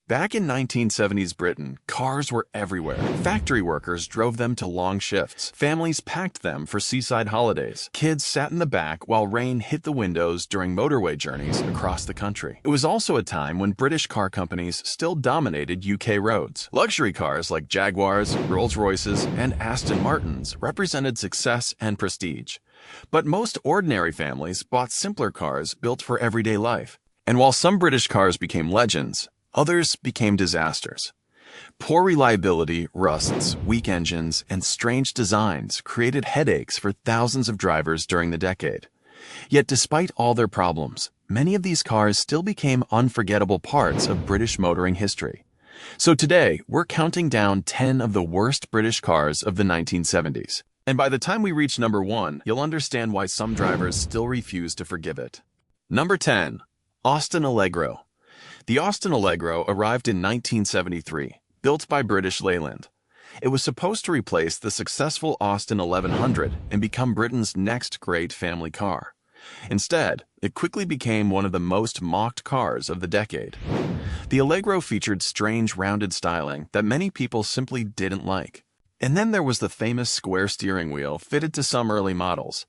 Back in 1970s Britain, cars were everywhere. Factory workers drove them to long shifts. Families packed them for seaside holidays. Kids sat in the back while rain hit the windows during motorway journeys across the country. It was also a time when British car companies still dominated UK roads. Luxury cars like Jaguars, Rolls-Royces, and Aston Martins represented success and prestige. But most ordinary families bought simpler cars built for everyday life. And while some British cars became legends, others became disasters. Poor reliability, rusts, weak engines, and strange designs created headaches for thousands of drivers during the decade. Yet despite all their problems, many of these cars still became unforgettable parts of British motoring history. So today, we're counting down 10 of the worst British cars of the 1970s. And by the time we reach number 1, you'll understand why some drivers still refuse to forgive it. Number 10. Austin Allegro. The Austin Allegro arrived in 1973, built by British Leyland. It was supposed to replace the successful Austin 1100 and become Britain's next great family car. Instead, it quickly became one of the most mocked cars of the decade. The Allegro featured strange rounded styling that many people simply didn't like. And then there was the famous square steering wheel fitted to some early models.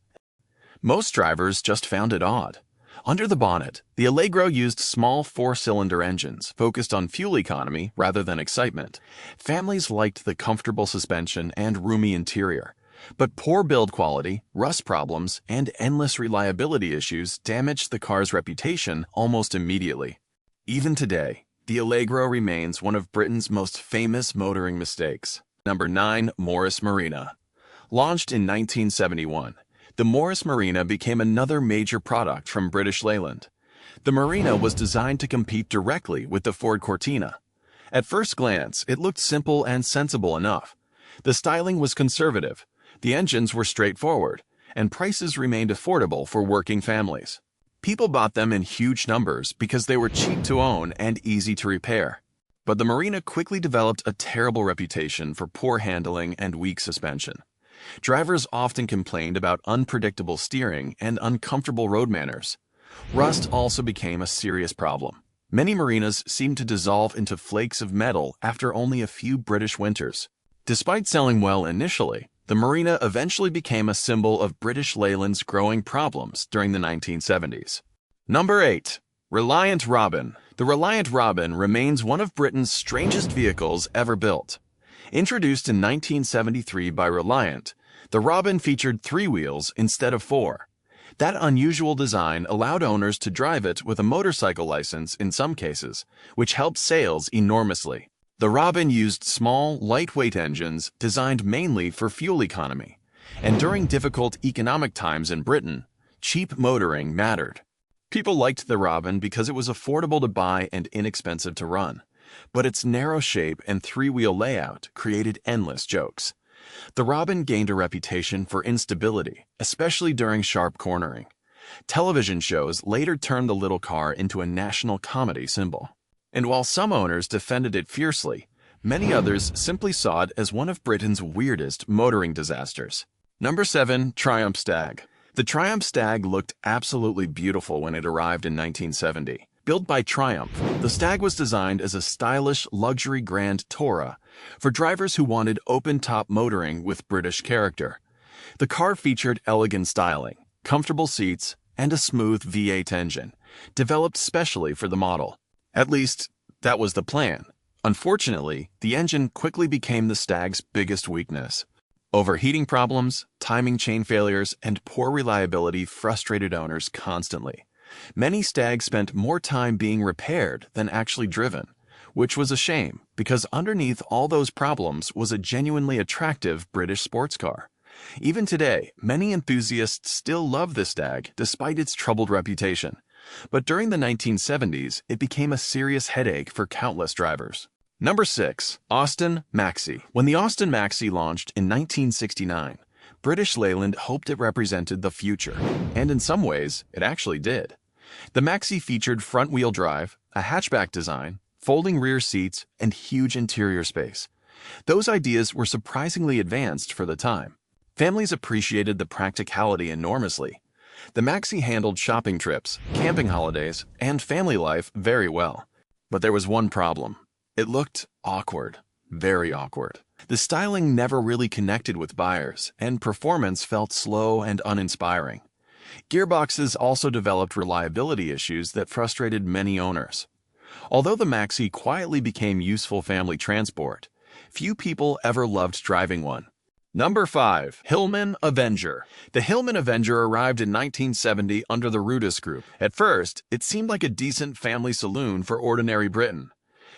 Most drivers just found it odd. Under the bonnet, the Allegro used small 4-cylinder engines focused on fuel economy rather than excitement. Families liked the comfortable suspension and roomy interior. But poor build quality, rust problems, and endless reliability issues damaged the car's reputation almost immediately. Even today, the Allegro remains one of Britain's most famous motoring mistakes. Number 9. Morris Marina. Launched in 1971. The Morris Marina became another major product from British Leyland. The Marina was designed to compete directly with the Ford Cortina. At first glance, it looked simple and sensible enough. The styling was conservative, the engines were straightforward, and prices remained affordable for working families. People bought them in huge numbers because they were cheap to own and easy to repair. But the Marina quickly developed a terrible reputation for poor handling and weak suspension. Drivers often complained about unpredictable steering and uncomfortable road manners. Rust also became a serious problem. Many Marinas seemed to dissolve into flakes of metal after only a few British winters. Despite selling well initially, the Marina eventually became a symbol of British Leyland's growing problems during the 1970s. Number 8. Reliant Robin. The Reliant Robin remains one of Britain's strangest vehicles ever built. Introduced in 1973 by Reliant, the Robin featured 3 wheels instead of 4. That unusual design allowed owners to drive it with a motorcycle license in some cases, which helped sales enormously. The Robin used small, lightweight engines designed mainly for fuel economy. And during difficult economic times in Britain, cheap motoring mattered. People liked the Robin because it was affordable to buy and inexpensive to run. But its narrow shape and 3-wheel layout created endless jokes. The Robin gained a reputation for instability, especially during sharp cornering. Television shows later turned the little car into a national comedy symbol. And while some owners defended it fiercely, many others simply saw it as one of Britain's weirdest motoring disasters. Number 7. Triumph Stag. The Triumph Stag looked absolutely beautiful when it arrived in 1970. Built by Triumph, the Stag was designed as a stylish luxury grand tourer for drivers who wanted open-top motoring with British character. The car featured elegant styling, comfortable seats, and a smooth V8 engine, developed specially for the model. At least, that was the plan. Unfortunately, the engine quickly became the Stag's biggest weakness. Overheating problems, timing chain failures, and poor reliability frustrated owners constantly. Many Stags spent more time being repaired than actually driven, which was a shame because underneath all those problems was a genuinely attractive British sports car. Even today, many enthusiasts still love the Stag despite its troubled reputation. But during the 1970s, it became a serious headache for countless drivers. Number 6. Austin Maxi. When the Austin Maxi launched in 1969, British Leyland hoped it represented the future, and in some ways, it actually did. The Maxi featured front-wheel drive, a hatchback design, folding rear seats, and huge interior space. Those ideas were surprisingly advanced for the time. Families appreciated the practicality enormously. The Maxi handled shopping trips, camping holidays, and family life very well. But there was one problem. It looked awkward, very awkward. The styling never really connected with buyers, and performance felt slow and uninspiring. Gearboxes also developed reliability issues that frustrated many owners. Although the Maxi quietly became useful family transport, few people ever loved driving one. Number 5. Hillman Avenger. The Hillman Avenger arrived in 1970 under the Rudis Group. At first, it seemed like a decent family saloon for ordinary Britain.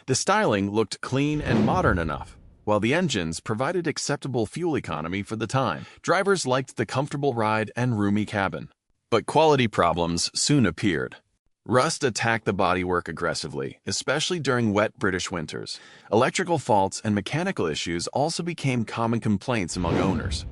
The styling looked clean and modern enough, while the engines provided acceptable fuel economy for the time. Drivers liked the comfortable ride and roomy cabin. But quality problems soon appeared. Rust attacked the bodywork aggressively, especially during wet British winters. Electrical faults and mechanical issues also became common complaints among owners.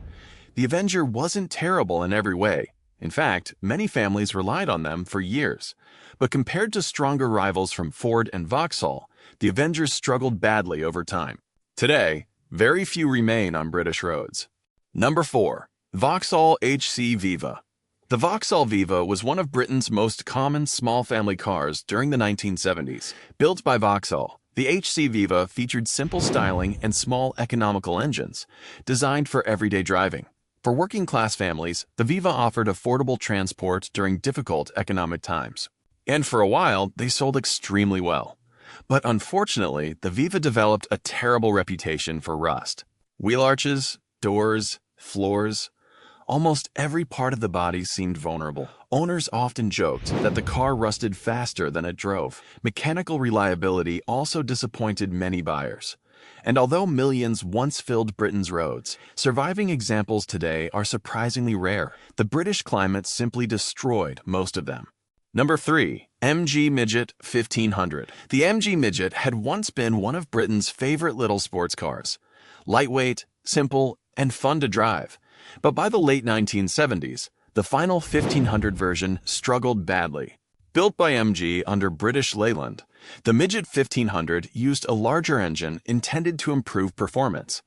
The Avenger wasn't terrible in every way. In fact, many families relied on them for years. But compared to stronger rivals from Ford and Vauxhall, the Avenger struggled badly over time. Today, very few remain on British roads. Number 4. Vauxhall HC Viva. The Vauxhall Viva was one of Britain's most common small family cars during the 1970s. Built by Vauxhall, the HC Viva featured simple styling and small economical engines, designed for everyday driving. For working-class families, the Viva offered affordable transport during difficult economic times. And for a while, they sold extremely well. But unfortunately, the Viva developed a terrible reputation for rust. Wheel arches, doors, floors, almost every part of the body seemed vulnerable. Owners often joked that the car rusted faster than it drove. Mechanical reliability also disappointed many buyers. And although millions once filled Britain's roads, surviving examples today are surprisingly rare. The British climate simply destroyed most of them. Number 3. MG Midget 1500. The MG Midget had once been one of Britain's favorite little sports cars. Lightweight, simple, and fun to drive. But by the late 1970s, the final 1500 version struggled badly. Built by MG under British Leyland, the Midget 1500 used a larger engine intended to improve performance.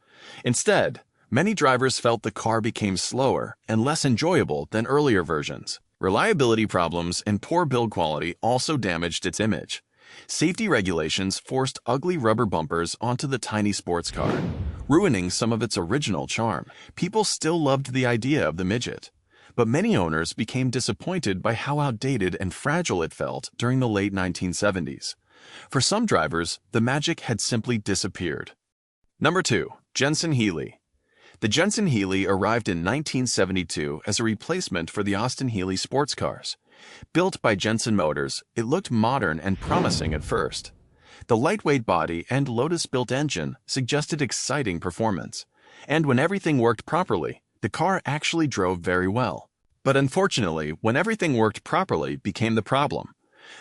Instead, many drivers felt the car became slower and less enjoyable than earlier versions. Reliability problems and poor build quality also damaged its image. Safety regulations forced ugly rubber bumpers onto the tiny sports car, ruining some of its original charm. People still loved the idea of the Midget, but many owners became disappointed by how outdated and fragile it felt during the late 1970s. For some drivers, the magic had simply disappeared. Number 2. Jensen Healey. The Jensen Healey arrived in 1972 as a replacement for the Austin Healey sports cars. Built by Jensen Motors, it looked modern and promising at first. The lightweight body and Lotus-built engine suggested exciting performance. And when everything worked properly, the car actually drove very well. But unfortunately, when everything worked properly became the problem.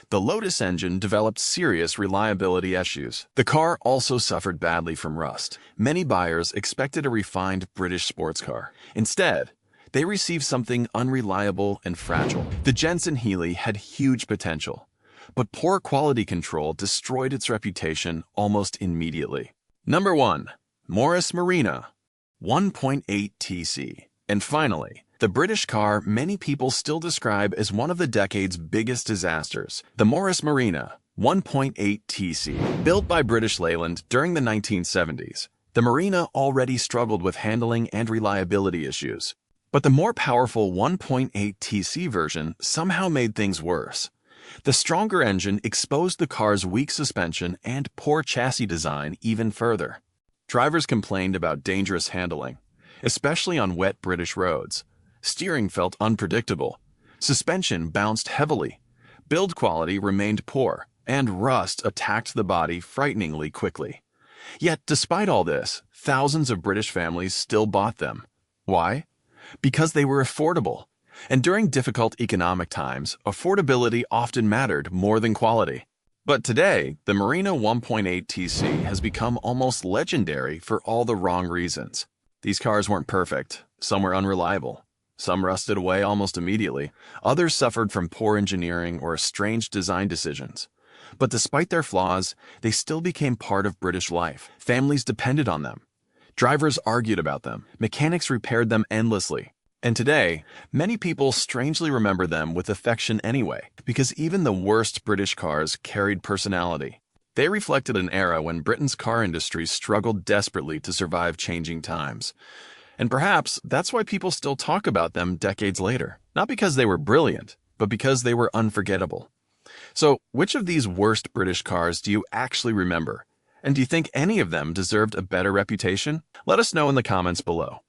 The Lotus engine developed serious reliability issues. The car also suffered badly from rust. Many buyers expected a refined British sports car. Instead, they received something unreliable and fragile. The Jensen Healey had huge potential, but poor quality control destroyed its reputation almost immediately. Number 1. Morris Marina 1.8 TC. And finally, the British car many people still describe as one of the decade's biggest disasters, the Morris Marina 1.8 TC. Built by British Leyland during the 1970s, the Marina already struggled with handling and reliability issues. But the more powerful 1.8 TC version somehow made things worse. The stronger engine exposed the car's weak suspension and poor chassis design even further. Drivers complained about dangerous handling, especially on wet British roads. Steering felt unpredictable. Suspension bounced heavily. Build quality remained poor, and rust attacked the body frighteningly quickly. Yet, despite all this, thousands of British families still bought them. Why? Because they were affordable. And during difficult economic times, affordability often mattered more than quality. But today, the Marina 1.8 TC has become almost legendary for all the wrong reasons. These cars weren't perfect. Some were unreliable. Some rusted away almost immediately. Others suffered from poor engineering or strange design decisions. But despite their flaws, they still became part of British life. Families depended on them. Drivers argued about them. Mechanics repaired them endlessly. And today, many people strangely remember them with affection anyway, because even the worst British cars carried personality. They reflected an era when Britain's car industry struggled desperately to survive changing times. And perhaps that's why people still talk about them decades later. Not because they were brilliant, but because they were unforgettable. So, which of these worst British cars do you actually remember? And do you think any of them deserved a better reputation? Let us know in the comments below.